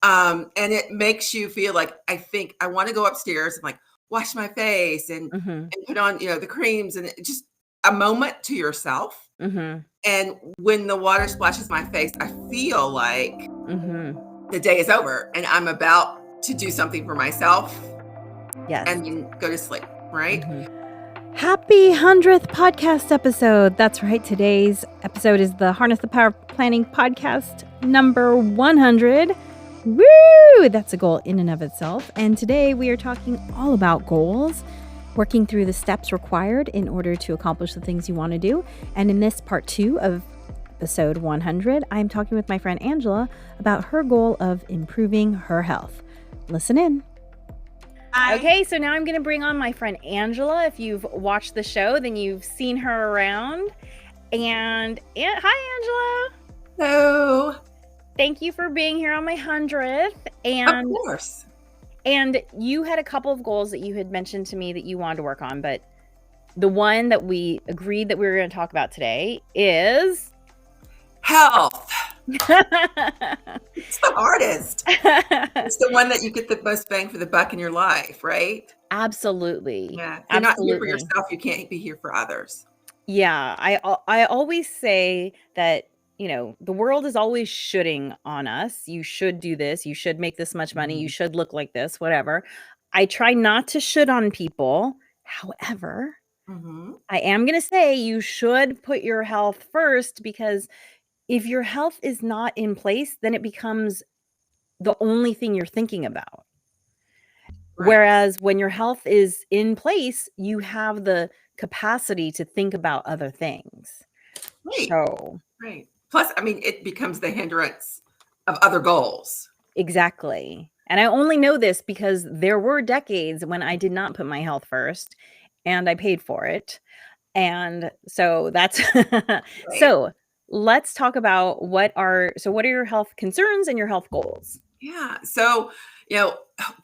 And it makes you feel like, I think I want to go upstairs and like wash my face and put on, the creams, and just a moment to yourself. And when the water splashes my face, I feel like the day is over and I'm about to do something for myself. Yes. And then go to sleep, right? Happy 100th podcast episode. That's right. Today's episode is the Harness the Power of Planning podcast number 100. Woo! That's a goal in and of itself. And today we are talking all about goals, working through the steps required in order to accomplish the things you want to do. And in this part 2 of episode 100, I'm talking with my friend Angela about her goal of improving her health. Listen in. Okay, so now I'm going to bring on my friend Angela. If you've watched the show, then you've seen her around. And hi, Angela. Hello. Thank you for being here on my 100th. And, of course. And you had a couple of goals that you had mentioned to me that you wanted to work on, but the one that we agreed that we were going to talk about today is health. It's the hardest. It's the one that you get the most bang for the buck in your life, right? Absolutely. Yeah. You're not here for yourself. You can't be here for others. Yeah. I always say that, the world is always shoulding on us. You should do this. You should make this much money. You should look like this, whatever. I try not to should on people. However, I am going to say you should put your health first, because if your health is not in place, then it becomes the only thing you're thinking about. Right. Whereas when your health is in place, you have the capacity to think about other things. Right. Plus, it becomes the hindrance of other goals. Exactly. And I only know this because there were decades when I did not put my health first, and I paid for it. And so that's right. So let's talk about what are your health concerns and your health goals? Yeah. So,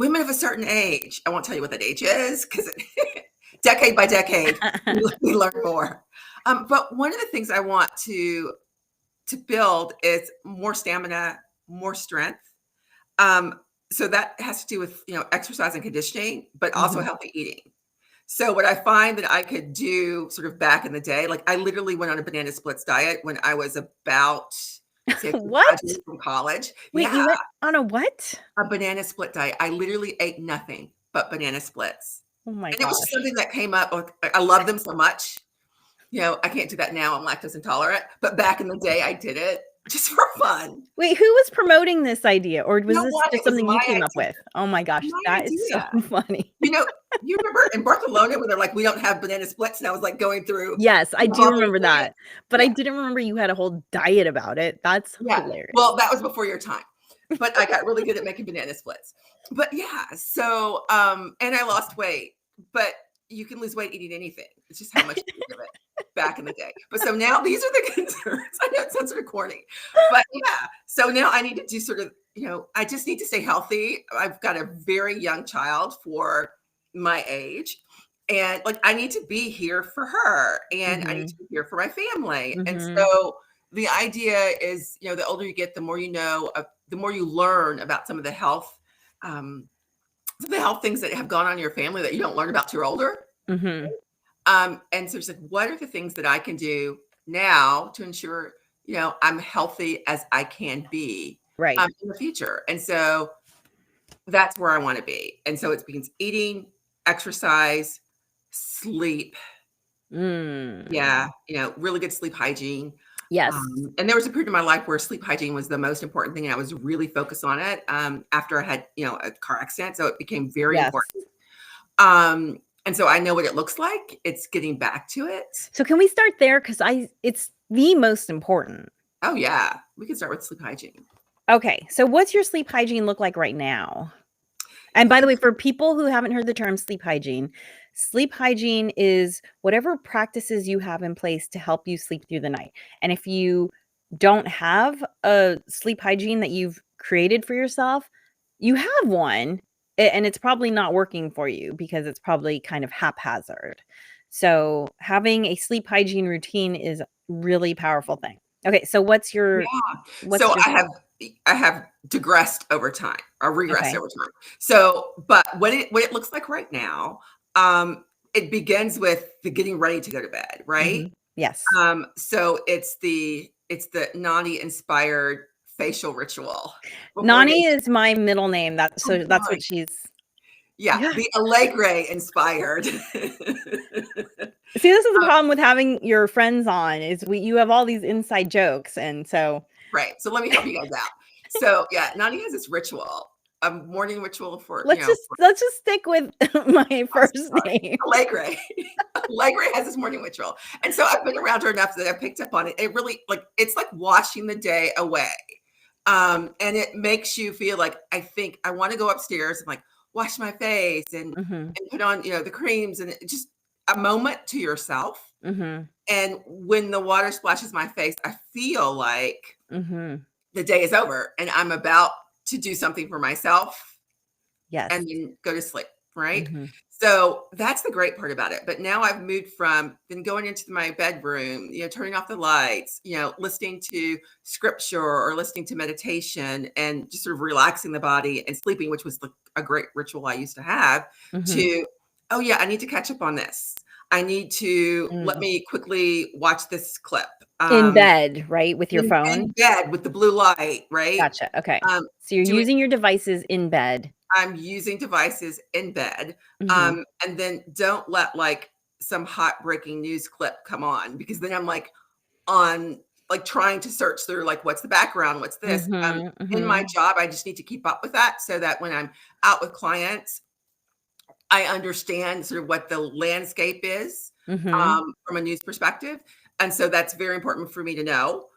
women of a certain age, I won't tell you what that age is because decade by decade, we learn more. But one of the things I want to build is more stamina, more strength. So that has to do with, exercise and conditioning, but also healthy eating. So what I find that I could do sort of back in the day, like I literally went on a banana splits diet when I was about what? From college. Wait, you went on a what? A banana split diet. I literally ate nothing but banana splits. Oh my gosh. And it was just something that came up. I love them so much. I can't do that now. I'm lactose intolerant. But back in the day, I did it just for fun. Wait, who was promoting this idea? Or was this just something you came up with? Oh my gosh, that is so funny. You remember in Barcelona when they're like, we don't have banana splits, and I was like going through. Yes, I do remember that. But I didn't remember you had a whole diet about it. That's hilarious. Well, that was before your time. But I got really good at making banana splits. But yeah, so and I lost weight. But you can lose weight eating anything. It's just how much you give it back in the day. But so now these are the concerns. I know it sounds sort of corny, but yeah. So now I need to do sort of, I just need to stay healthy. I've got a very young child for my age, and like I need to be here for her, and I need to be here for my family. And so the idea is, the older you get, the more the more you learn about some of the health things that have gone on in your family that you don't learn about till you're older. And so it's like, what are the things that I can do now to ensure, I'm healthy as I can be right in the future? And so that's where I want to be. And so it means eating, exercise, sleep. Yeah. Really good sleep hygiene. Yes. And there was a period in my life where sleep hygiene was the most important thing. And I was really focused on it after I had, a car accident. So it became very important. And so I know what it looks like. It's getting back to it. So can we start there? Because it's the most important. Oh, yeah. We can start with sleep hygiene. Okay. So what's your sleep hygiene look like right now? And by the way, for people who haven't heard the term sleep hygiene is whatever practices you have in place to help you sleep through the night. And if you don't have a sleep hygiene that you've created for yourself, you have one, and it's probably not working for you because it's probably kind of haphazard. So having a sleep hygiene routine is a really powerful thing. Okay, so what's your? I have I have digressed over time or regressed Okay. over time. So, but what it looks like right now, it begins with the getting ready to go to bed, right? Yes. So it's the Nani inspired facial ritual before I get. Nani is my middle name. Oh That's my, what she's. yeah, Yeah. the Alegre inspired. See, this is the problem with having your friends on is you have all these inside jokes, and so Right. So let me help you guys out. So yeah, Nani has this ritual, a morning ritual for let's just stick with my I'm first sorry, name. Alegre. Alegre has this morning ritual, and so I've been around her enough that I picked up on it. It really it's like washing the day away, and it makes you feel like I think I want to go upstairs and like wash my face and put on the creams and just a moment to yourself. Mm-hmm. And when the water splashes my face, I feel like Mm-hmm. the day is over and I'm about to do something for myself Yes. and then go to sleep, right? Mm-hmm. So that's the great part about it. But now I've moved from then going into my bedroom, turning off the lights, listening to scripture or listening to meditation and just sort of relaxing the body and sleeping, which was a great ritual I used to have, Mm-hmm. to, oh yeah, I need to catch up on this. I need to let me quickly watch this clip. In bed, right? With your In phone? bed with the blue light, right? Gotcha. Okay. Um, So you're doing using your devices in bed. I'm using devices in bed, Mhm. and then don't let like some hot breaking news clip come on because then I'm like on like trying to search through like what's the background, what's this. Mhm. In my Mhm. job, I just need to keep up with that so that when I'm out with clients, I understand sort of what the landscape is Mhm. from a news perspective. And so that's very important for me to know.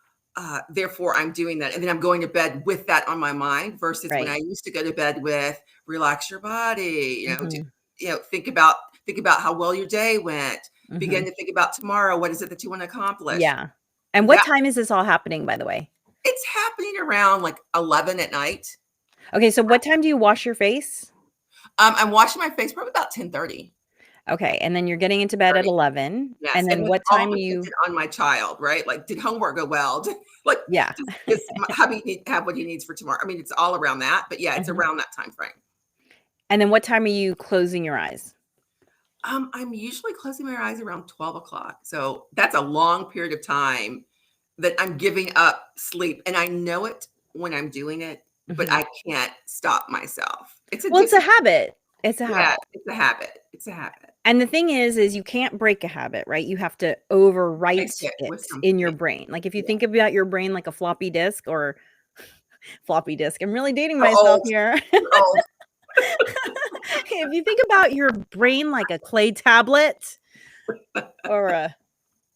Therefore, I'm doing that. And then I'm going to bed with that on my mind versus when I Right. used to go to bed with relax your body, Mhm. think about how well your day went, begin Mhm. to think about tomorrow. What is it that you want to accomplish? Yeah. And what That time is this all happening, by the way? it's happening around like 11 at night. Okay, so what time do you wash your face? I'm washing my face probably about 10:30. Okay, and then you're getting into bed at 11, Yes, and and then with what all time are you dependent on my child, right? Like, did homework go well? Like, Yeah. does my hubby have what he needs for tomorrow? I mean, it's all around that, but yeah, it's Mhm. around that time frame. And then what time are you closing your eyes? I'm usually closing my eyes around 12 o'clock. So that's a long period of time that I'm giving up sleep. And I know it when I'm doing it, but Mhm. I can't stop myself. It's a Well, it's a discipline. habit. It's a Yeah, habit. it's a habit. It's a habit. And the thing is you can't break a habit, right? You have to Fix overwrite it with it in your something. brain. Like, if you Yeah. think about your brain like a floppy disk or floppy disk, I'm really dating You're myself old. here. You're old. If you think about your brain like a clay tablet or a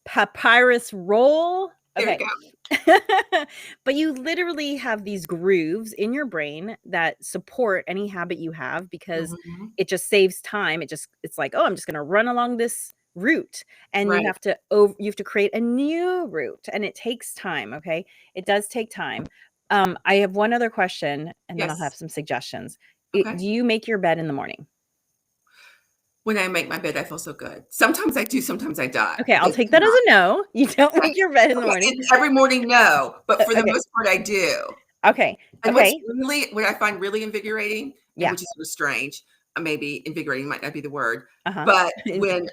papyrus roll, There you okay. go. But you literally have these grooves in your brain that support any habit you have because Mhm. it just saves time. It's like, "Oh, I'm just gonna run along this route." And Right. you have to create a new route, and it takes time, okay? It does take time. I have one other question, and then I'll have Yes. some suggestions. Okay. Do you make your bed in the morning? When I make my bed, I feel so good. Sometimes I do, sometimes I don't. Okay, I'll It take that as depends. a no. You don't Okay. make your bed in the Okay, morning. and every morning, no, but for the Okay. most part, I do. Okay. And Okay. what I find really invigorating, and Yeah. which is sort of strange, maybe invigorating might not be the word, Uh-huh. but when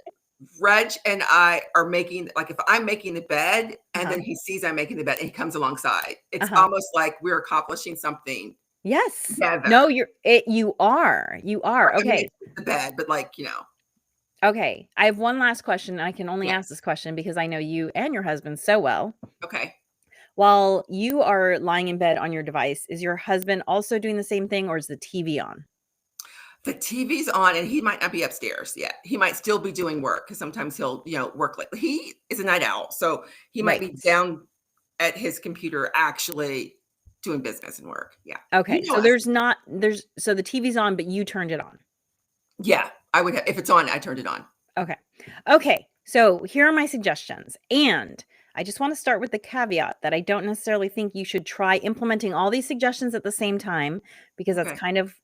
Reg and I are making like, if I'm making the bed and Uh-huh. then he sees I'm making the bed and he comes alongside, it's Uh-huh. almost like we're accomplishing something Yes. together. No, you are. You are. I mean, Okay. it's the bed, but like, Okay. I have one last question. I can only ask yes. this question because I know you and your husband so well. Okay. While you are lying in bed on your device, is your husband also doing the same thing or is the TV on? The TV's on and he might not be upstairs yet. He might still be doing work because sometimes he'll, work late. He is a night owl, so he might Right. be down at his computer actually doing business and work. Yeah. You Okay. know So us. so the TV's on, but you turned it on. Yeah, I would have if it's on, I turned it on. Okay. Okay. So here are my suggestions. And I just want to start with the caveat that I don't necessarily think you should try implementing all these suggestions at the same time because that's Okay. kind of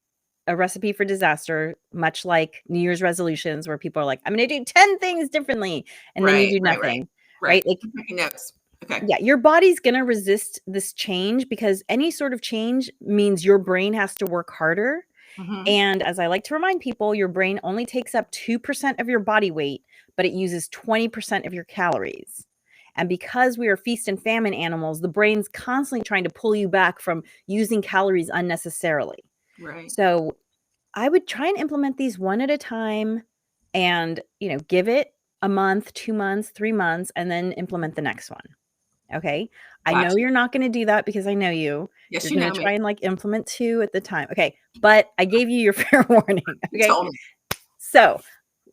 a recipe for disaster, much like New Year's resolutions where people are like, I'm going to do 10 things differently. And then you Right, do right, right. nothing, Right. right? Like, I'm taking notes. Okay. Yeah, your body's going to resist this change because any sort of change means your brain has to work harder. Mhm. And as I like to remind people, your brain only takes up 2% of your body weight, but it uses 20% of your calories. And because we are feast and famine animals, the brain's constantly trying to pull you back from using calories unnecessarily. Right. So I would try and implement these one at a time and, give it a month, 2 months, 3 months, and then implement the next one. Okay. I know Gotcha. you're not going to do that because I know you. Yes, You're you going know to me. try and implement 2 at the time. Okay. But I gave you your fair warning. You Okay. told me. So,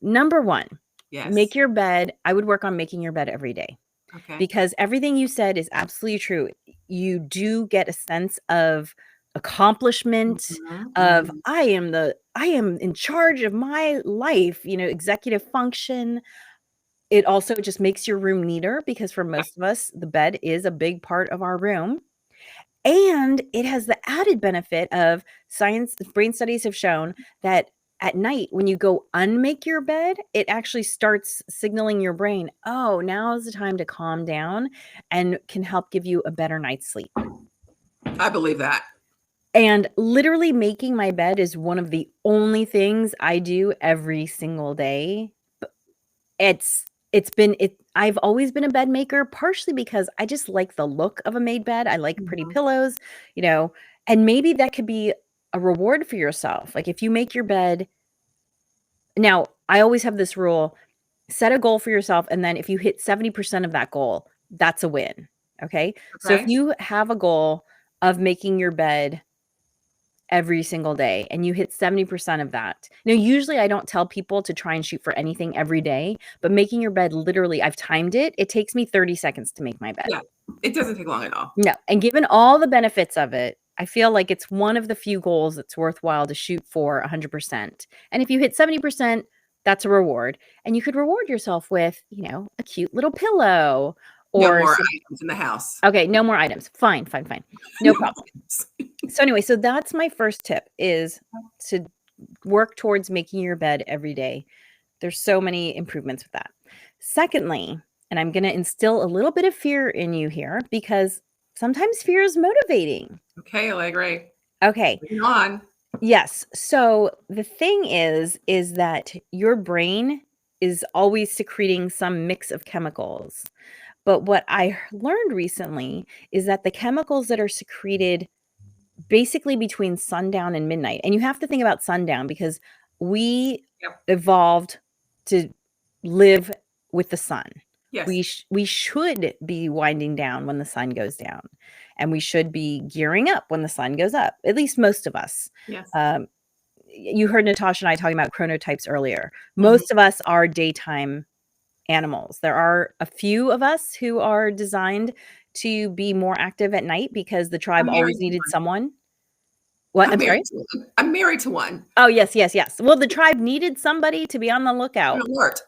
number 1, make Yes. your bed. I would work on making your bed every day Okay. because everything you said is absolutely true. You do get a sense of accomplishment Mhm, of mhm. I am in charge of my life, executive function. It also just makes your room neater because for Yeah. most of us, the bed is a big part of our room. And it has the added benefit of brain studies have shown that at night, when you go unmake your bed, it actually starts signaling your brain, oh, now is the time to calm down and can help give you a better night's sleep. I believe that. And literally making my bed is one of the only things I do every single day. It's I've always been a bed maker, partially because I just like the look of a made bed. I like pretty Mhm. pillows, and maybe that could be a reward for yourself. Like if you make your bed now, I always have this rule, set a goal for yourself, and then if you hit 70% of that goal, that's a win. Okay? So if Okay. you have a goal of making your bed every single day and you hit 70% of that. Now, usually I don't tell people to try and shoot for anything every day, but making your bed literally, I've timed it. It takes me 30 seconds to make my bed. Yeah. It doesn't take long at all. No. And given all the benefits of it, I feel like it's one of the few goals that's worthwhile to shoot for 100%. And if you hit 70%, that's a reward. And you could reward yourself with, a cute little pillow No or more some. items in the house. Okay, no more items. Fine, fine, fine. No No more problem. items. So anyway, so that's my first tip is to work towards making your bed every day. There's so many improvements with that. Secondly, and I'm going to instill a little bit of fear in you here because sometimes fear is motivating. Okay, Alegre. Okay. Bring it on. Yes. So the thing is that your brain is always secreting some mix of chemicals. But what I learned recently is that the chemicals that are secreted basically between sundown and midnight. And you have to think about sundown because we Yep. evolved to live with the sun. Yes. We should be winding down when the sun goes down, and we should be gearing up when the sun goes up. At least most of us. Yes. Um, you heard Natasha and I talking about chronotypes earlier. Mhm. Most of us are daytime animals. There are a few of us who are designed to be more active at night because the tribe I'm married always to needed one. someone. What? I'm I'm sorry? married to one. I'm married to one. Oh, yes, yes, yes. Well, the tribe needed somebody to be on the An lookout alert.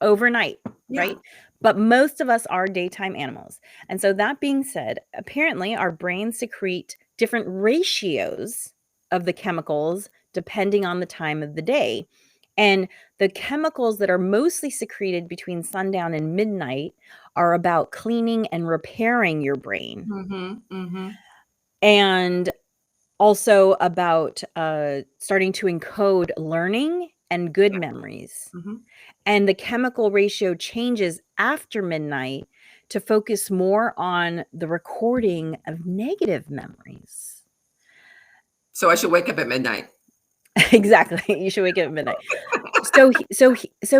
overnight, Yeah. right? But most of us are daytime animals. And so that being said, apparently our brains secrete different ratios of the chemicals depending on the time of the day. And the chemicals that are mostly secreted between sundown and midnight are about cleaning and repairing your brain. Mhm. Mhm. And also about, starting to encode learning and good Yeah. memories. Mhm. And the chemical ratio changes after midnight to focus more on the recording of negative memories. So I should wake up at midnight. Exactly, you should wake up at midnight. So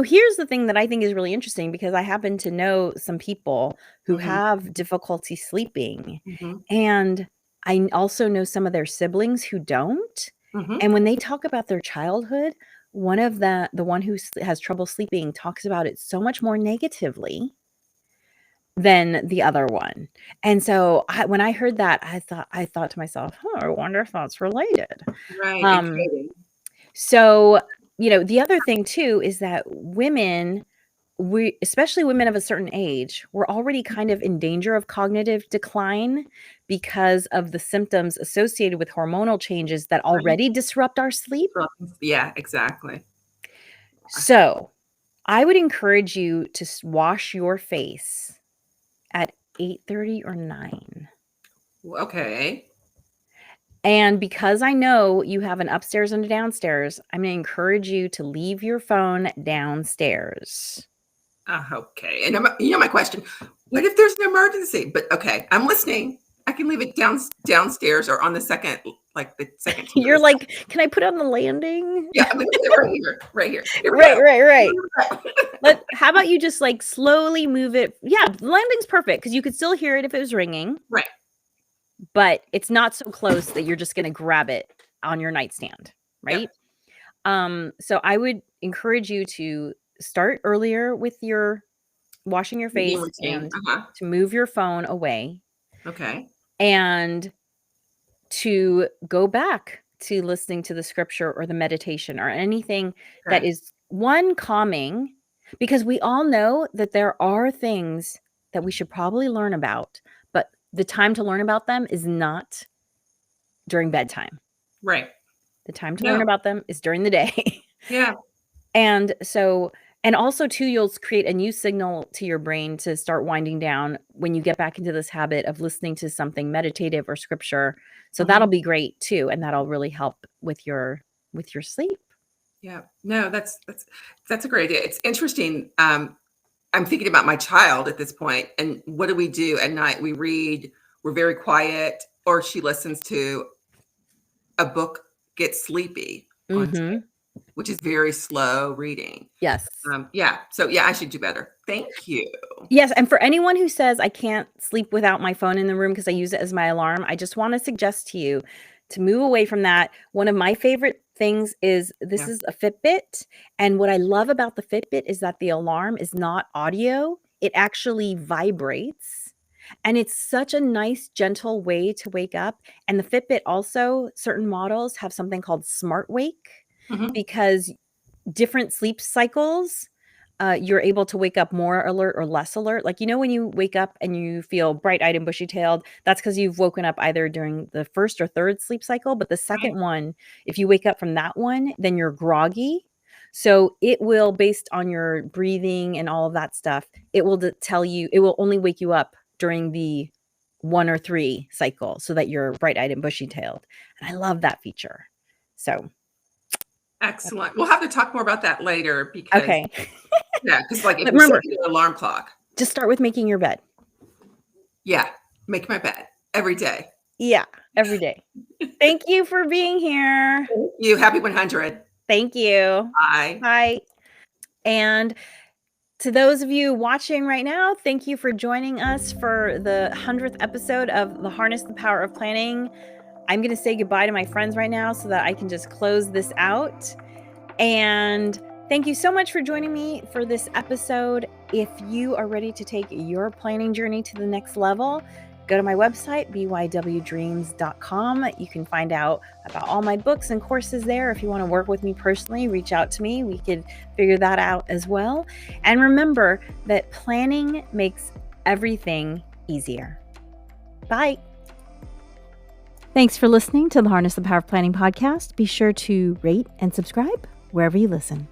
here's the thing that I think is really interesting because I happen to know some people who Mhm. have difficulty sleeping, Mhm. and I also know some of their siblings who don't, Mhm. and when they talk about their childhood, one of the one who has trouble sleeping talks about it so much more negatively than the other one, and so when I heard that, I thought to myself, "Huh, I wonder if that's related." Right. Um Encoding. so, the other thing too is that especially women of a certain age, we're already kind of in danger of cognitive decline because of the symptoms associated with hormonal changes that Right. already disrupt our sleep. Yeah, exactly. So, I would encourage you to wash your face at 8:30 or 9. Okay. And because I know you have an upstairs and a downstairs, I'm going to encourage you to leave your phone downstairs. Okay. And my question, what if there's an emergency? But okay, I'm listening. I can leave it downstairs or on the second tier. You're like, can I put it on the landing? Yeah, I'm gonna put it right here. Here we Right. go. How about you just like slowly move it? Yeah, landing's perfect because you could still hear it if it was ringing. Right. But it's not so close that you're just going to grab it on your nightstand, right? Yep. So I would encourage you to start earlier with your washing your face and to move your phone away. Okay. And to go back to listening to the scripture or the meditation or anything that is calming, because we all know that there are things that we should probably learn about, but the time to learn about them is not during bedtime. Right. The time to learn about them is during the day. Yeah. And so, and also too, you'll create a new signal to your brain to start winding down when you get back into this habit of listening to something meditative or scripture. So that'll be great too. And that'll really help with your sleep. Yeah. No, that's a great idea. It's interesting. I'm thinking about my child at this point, and what do we do at night? We read, we're very quiet, or she listens to a book, gets sleepy, which is very slow reading. Yes. So I should do better. Thank you. Yes. And for anyone who says I can't sleep without my phone in the room because I use it as my alarm, I just want to suggest to you to move away from that. One of my favorite things is this is a Fitbit. And what I love about the Fitbit is that the alarm is not audio. It actually vibrates. And it's such a nice, gentle way to wake up. And the Fitbit also, certain models have something called Smart Wake, because different sleep cycles, you're able to wake up more alert or less alert. Like, when you wake up and you feel bright-eyed and bushy-tailed, that's because you've woken up either during the first or third sleep cycle. But the second one, if you wake up from that one, then you're groggy. So it will, based on your breathing and all of that stuff, it will tell you, it will only wake you up during the 1 or 3 cycle so that you're bright-eyed and bushy-tailed. And I love that feature. So excellent. We'll have to talk more about that later because because like if you remember, set your alarm clock, just start with making your bed. Yeah, make my bed every day. Yeah, every day. Thank you for being here. Thank you. Happy 100. Thank you. Bye. Bye. And to those of you watching right now, thank you for joining us for the 100th episode of the Harness the Power of Planning. I'm going to say goodbye to my friends right now so that I can just close this out. And thank you so much for joining me for this episode. If you are ready to take your planning journey to the next level, go to my website, bywdreams.com. You can find out about all my books and courses there. If you want to work with me personally, reach out to me. We could figure that out as well. And remember that planning makes everything easier. Bye. Thanks for listening to the Harness the Power of Planning podcast. Be sure to rate and subscribe wherever you listen.